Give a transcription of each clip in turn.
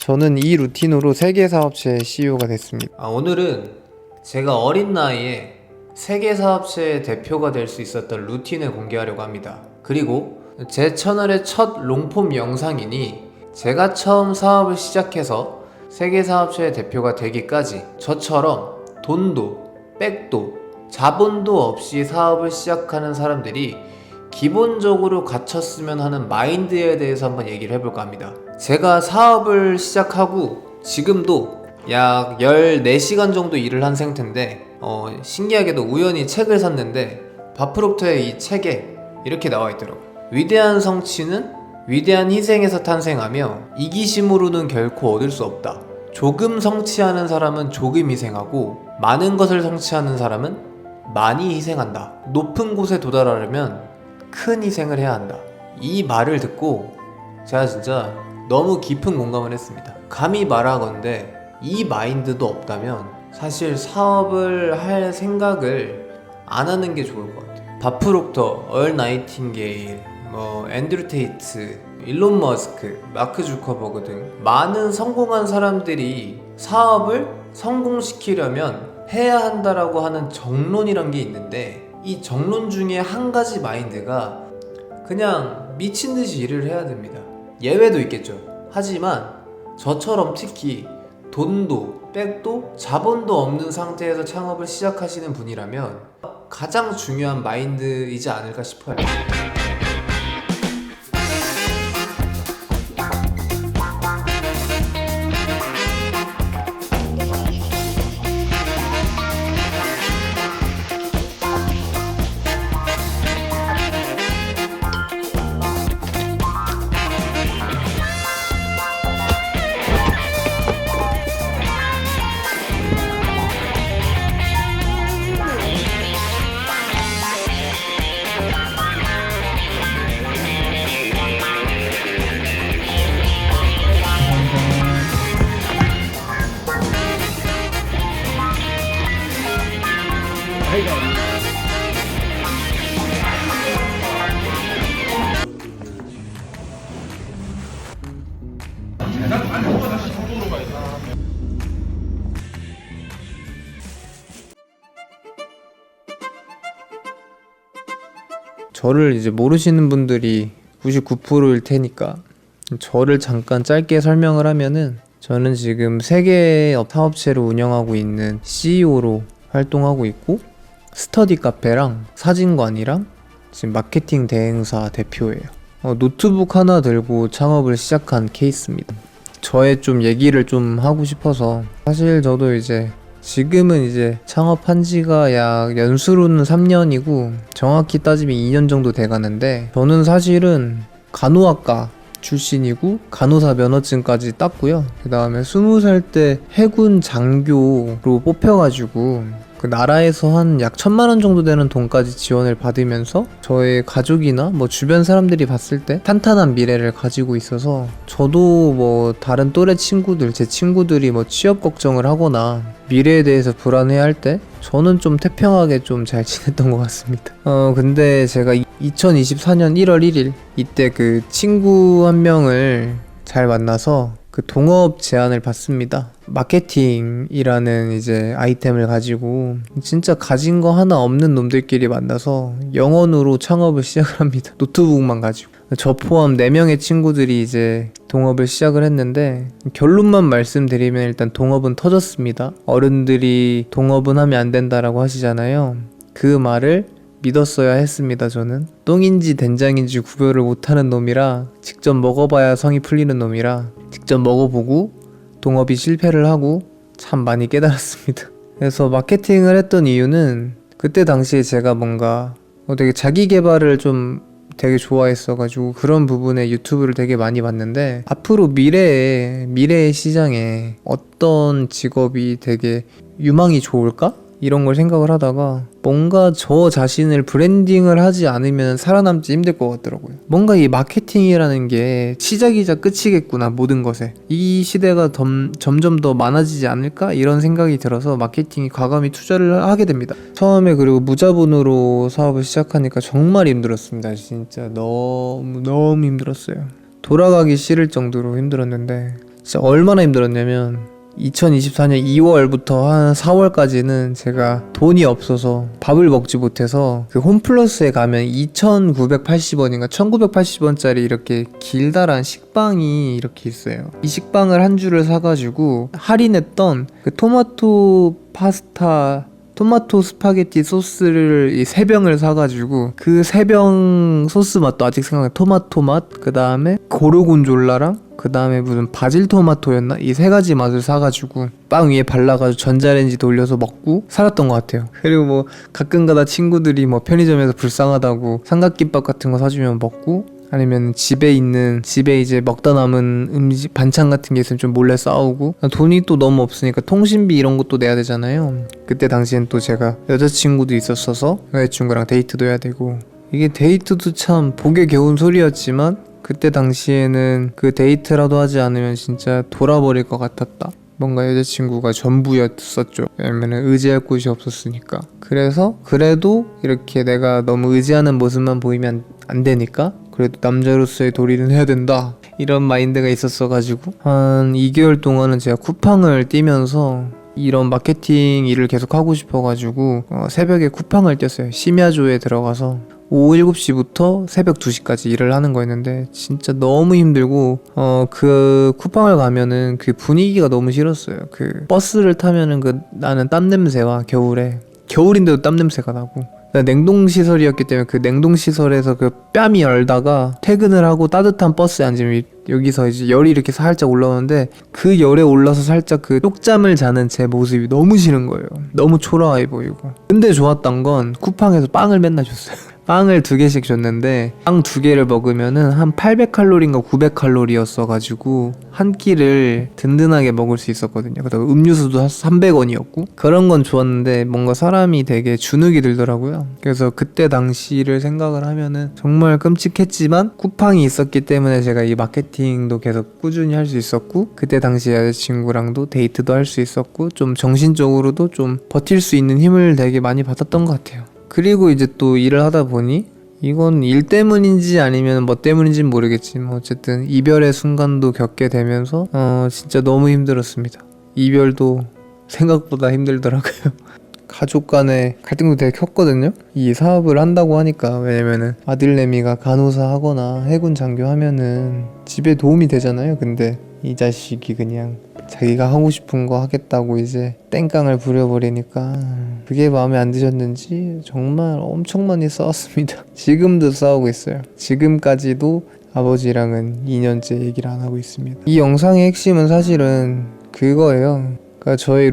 저는 이 루틴으로 세계 사업체의 CEO가 됐습니다. 오늘은 제가 어린 나이에 세계 사업체의 대표가 될 수 있었던 루틴을 공개하려고 합니다. 그리고 제 채널의 첫 롱폼 영상이니 제가 처음 사업을 시작해서 세계 사업체의 대표가 되기까지 저처럼 돈도 백도 자본도 없이 사업을 시작하는 사람들이 기본적으로 갖췄으면 하는 마인드에 대해서 한번 얘기를 해볼까 합니다. 제가 사업을 시작하고 지금도 약 14시간 정도 일을 한 상태인데 신기하게도 우연히 책을 샀는데 바프록터의 이 책에 이렇게 나와 있더라고요. 위대한 성취는 위대한 희생에서 탄생하며 이기심으로는 결코 얻을 수 없다. 조금 성취하는 사람은 조금 희생하고 많은 것을 성취하는 사람은 많이 희생한다. 높은 곳에 도달하려면 큰 희생을 해야 한다. 이 말을 듣고 제가 진짜 너무 깊은 공감을 했습니다. 감히 말하건대 이 마인드도 없다면 사실 사업을 할 생각을 안 하는 게 좋을 것 같아요. 바프록터, 얼 나이팅게일, 앤드류 테이트, 일론 머스크, 마크 주커버그 등 많은 성공한 사람들이 사업을 성공시키려면 해야 한다라고 하는 정론이란 게 있는데 이 정론 중에 한 가지 마인드가 그냥 미친 듯이 일을 해야 됩니다. 예외도 있겠죠. 하지만 저처럼 특히 돈도 백도 자본도 없는 상태에서 창업을 시작하시는 분이라면 가장 중요한 마인드이지 않을까 싶어요. 저를 이제 모르시는 분들이 99%일 테니까 저를 잠깐 짧게 설명을 하면은 저는 지금 세계 사업체를 운영하고 있는 CEO로 활동하고 있고 스터디 카페랑 사진관이랑 지금 마케팅 대행사 대표예요. 노트북 하나 들고 창업을 시작한 케이스입니다. 저의 좀 얘기를 좀 하고 싶어서 사실 저도 이제 지금은 이제 창업한 지가 약 연수로는 3년이고 정확히 따지면 2년 정도 돼가는데 저는 사실은 간호학과 출신이고 간호사 면허증까지 땄고요. 그 다음에 20살 때 해군 장교로 뽑혀가지고 그 나라에서 한 약 1,000만원 정도 되는 돈까지 지원을 받으면서 저의 가족이나 주변 사람들이 봤을 때 탄탄한 미래를 가지고 있어서 저도 다른 또래 친구들, 제 친구들이 취업 걱정을 하거나 미래에 대해서 불안해할 때 저는 좀 태평하게 좀 잘 지냈던 것 같습니다. 근데 제가 2024년 1월 1일 이때 그 친구 한 명을 잘 만나서 그 동업 제안을 받습니다. 마케팅이라는 이제 아이템을 가지고 진짜 가진 거 하나 없는 놈들끼리 만나서 영원으로 창업을 시작을 합니다. 노트북만 가지고. 저 포함 4명의 친구들이 이제 동업을 시작을 했는데 결론만 말씀드리면 일단 동업은 터졌습니다. 어른들이 동업은 하면 안 된다라고 하시잖아요. 그 말을 믿었어야 했습니다. 저는 똥인지 된장인지 구별을 못하는 놈이라 직접 먹어봐야 성이 풀리는 놈이라 직접 먹어보고 동업이 실패를 하고 참 많이 깨달았습니다. 그래서 마케팅을 했던 이유는 그때 당시에 제가 뭔가 되게 자기 개발을 좀 되게 좋아했어가지고 그런 부분에 유튜브를 되게 많이 봤는데 앞으로 미래의 시장에 어떤 직업이 되게 유망이 좋을까? 이런 걸 생각을 하다가 뭔가 저 자신을 브랜딩을 하지 않으면 살아남지 힘들 것 같더라고요. 뭔가 이 마케팅이라는 게 시작이자 끝이겠구나, 모든 것에. 이 시대가 점점 더 많아지지 않을까? 이런 생각이 들어서 마케팅에 과감히 투자를 하게 됩니다. 처음에 그리고 무자본으로 사업을 시작하니까 정말 힘들었습니다. 진짜 너무 힘들었어요. 돌아가기 싫을 정도로 힘들었는데 진짜 얼마나 힘들었냐면 2024년 2월부터 한 4월까지는 제가 돈이 없어서 밥을 먹지 못해서 그 홈플러스에 가면 2,980원인가 1,980원짜리 이렇게 길다란 식빵이 이렇게 있어요. 이 식빵을 한 줄을 사가지고 할인했던 그 토마토 파스타 토마토 스파게티 소스를 이 3병을 사가지고 그 3병 소스 맛도 아직 생각나요. 토마토 맛, 그 다음에 고르곤졸라랑 그 다음에 무슨 바질 토마토였나? 이 3가지 맛을 사가지고 빵 위에 발라가지고 전자레인지 돌려서 먹고 살았던 것 같아요. 그리고 뭐 가끔가다 친구들이 뭐 편의점에서 불쌍하다고 삼각김밥 같은 거 사주면 먹고, 아니면 집에 이제 먹다 남은 음식 반찬 같은 게 있으면 좀 몰래 싸우고, 돈이 또 너무 없으니까 통신비 이런 것도 내야 되잖아요. 그때 당시엔 또 제가 여자친구도 있었어서 여자친구랑 데이트도 해야 되고, 이게 데이트도 참 복에 겨운 소리였지만 그때 당시에는 그 데이트라도 하지 않으면 진짜 돌아버릴 것 같았다. 뭔가 여자친구가 전부였었죠. 왜냐면은 의지할 곳이 없었으니까. 그래서 그래도 이렇게 내가 너무 의지하는 모습만 보이면 안 되니까 그래도 남자로서의 도리는 해야 된다, 이런 마인드가 있었어가지고 한 2개월 동안은 제가 쿠팡을 뛰면서 이런 마케팅 일을 계속 하고 싶어가지고 새벽에 쿠팡을 뛰었어요. 심야조에 들어가서 오후 7시부터 새벽 2시까지 일을 하는 거였는데 진짜 너무 힘들고, 그 쿠팡을 가면은 그 분위기가 너무 싫었어요. 그 버스를 타면은 그 나는 땀 냄새와 겨울인데도 땀 냄새가 나고, 냉동시설이었기 때문에 그 냉동시설에서 그 뺨이 열다가 퇴근을 하고 따뜻한 버스에 앉으면 여기서 이제 열이 이렇게 살짝 올라오는데, 그 열에 올라서 살짝 그 쪽잠을 자는 제 모습이 너무 싫은 거예요. 너무 초라해 보이고. 근데 좋았던 건 쿠팡에서 빵을 맨날 줬어요. 빵을 2개씩 줬는데 빵 2개를 먹으면은 한 800칼로리인가 900칼로리였어가지고 한 끼를 든든하게 먹을 수 있었거든요. 그다음에 음료수도 300원이었고 그런 건 좋았는데 뭔가 사람이 되게 주눅이 들더라고요. 그래서 그때 당시를 생각을 하면은 정말 끔찍했지만 쿠팡이 있었기 때문에 제가 이 마케팅도 계속 꾸준히 할 수 있었고, 그때 당시 여자친구랑도 데이트도 할 수 있었고, 좀 정신적으로도 좀 버틸 수 있는 힘을 되게 많이 받았던 것 같아요. 그리고 이제 또 일을 하다 보니 이건 일 때문인지 아니면 뭐 때문인지는 모르겠지만 어쨌든 이별의 순간도 겪게 되면서 진짜 너무 힘들었습니다. 이별도 생각보다 힘들더라고요. 가족 간의 갈등도 되게 컸거든요. 이 사업을 한다고 하니까. 왜냐면은 아들내미가 간호사 하거나 해군 장교 하면은 집에 도움이 되잖아요. 근데 이 자식이 그냥 자기가 하고 싶은 거 하겠다고 이제 땡깡을 부려버리니까 그게 마음에 안 드셨는지 정말 엄청 많이 싸웠습니다. 지금도 싸우고 있어요. 지금까지도 아버지랑은 2년째 얘기를 안 하고 있습니다. 이 영상의 핵심은 사실은 그거예요. 그러니까 저의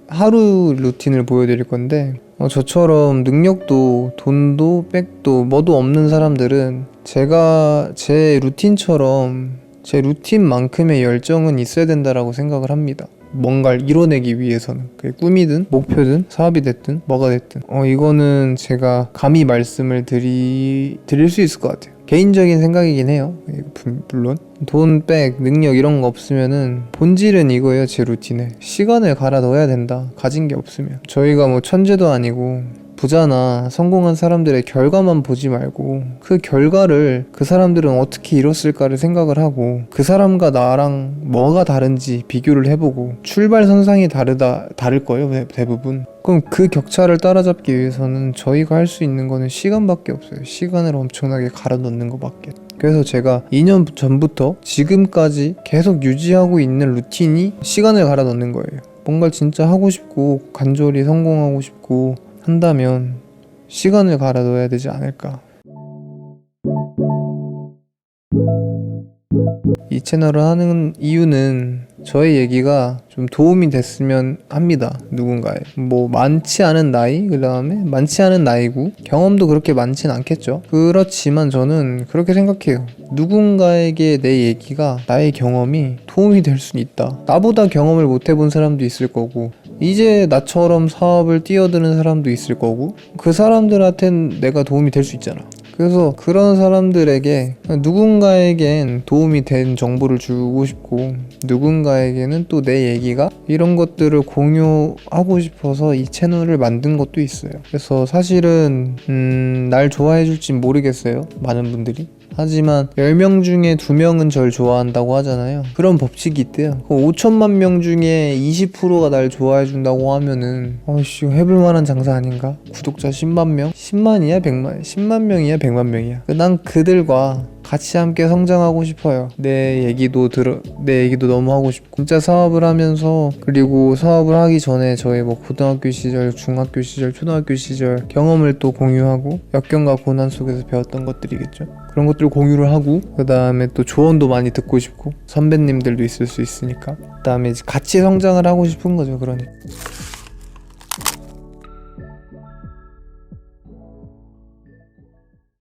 하루 루틴을 보여드릴 건데, 저처럼 능력도 돈도 백도 뭐도 없는 사람들은 제가 제 루틴만큼의 열정은 있어야 된다라고 생각을 합니다. 뭔가를 이뤄내기 위해서는. 그게 꿈이든 목표든 사업이 됐든 뭐가 됐든 이거는 제가 감히 말씀을 드릴 수 있을 것 같아요. 개인적인 생각이긴 해요. 물론 돈, 백, 능력 이런 거 없으면은 본질은 이거예요. 제 루틴에 시간을 갈아 넣어야 된다. 가진 게 없으면. 저희가 뭐 천재도 아니고 부자나 성공한 사람들의 결과만 보지 말고 그 결과를 그 사람들은 어떻게 이뤘을까를 생각을 하고, 그 사람과 나랑 뭐가 다른지 비교를 해보고, 출발선상이 다를 거예요, 대부분. 그럼 그 격차를 따라잡기 위해서는 저희가 할 수 있는 거는 시간밖에 없어요. 시간을 엄청나게 갈아 넣는 것밖에. 그래서 제가 2년 전부터 지금까지 계속 유지하고 있는 루틴이 시간을 갈아 넣는 거예요. 뭔가 진짜 하고 싶고 간절히 성공하고 싶고 한다면 시간을 갈아 넣어야 되지 않을까. 이 채널을 하는 이유는 저의 얘기가 좀 도움이 됐으면 합니다. 누군가에. 뭐 많지 않은 나이, 그 다음에 많지 않은 나이고 경험도 그렇게 많진 않겠죠. 그렇지만 저는 그렇게 생각해요. 누군가에게 내 얘기가, 나의 경험이 도움이 될 수는 있다. 나보다 경험을 못 해본 사람도 있을 거고, 이제 나처럼 사업을 뛰어드는 사람도 있을 거고, 그 사람들한텐 내가 도움이 될 수 있잖아. 그래서 그런 사람들에게, 누군가에겐 도움이 된 정보를 주고 싶고 누군가에게는 또 내 얘기가 이런 것들을 공유하고 싶어서 이 채널을 만든 것도 있어요. 그래서 사실은 날 좋아해 줄진 모르겠어요, 많은 분들이. 하지만 10명 중에 2명은 절 좋아한다고 하잖아요. 그런 법칙이 있대요. 5천만 명 중에 20%가 날 좋아해 준다고 하면은 어이씨 해볼 만한 장사 아닌가? 구독자 10만 명? 10만이야 100만? 10만 명이야 100만 명이야? 난 그들과 같이 함께 성장하고 싶어요. 내 얘기도 너무 하고 싶고 진짜 사업을 하면서, 그리고 사업을 하기 전에 저의 뭐 고등학교 시절, 중학교 시절, 초등학교 시절 경험을 또 공유하고 역경과 고난 속에서 배웠던 것들이겠죠. 그런 것들을 공유를 하고, 그 다음에 또 조언도 많이 듣고 싶고, 선배님들도 있을 수 있으니까, 그 다음에 같이 성장을 하고 싶은 거죠. 그러니까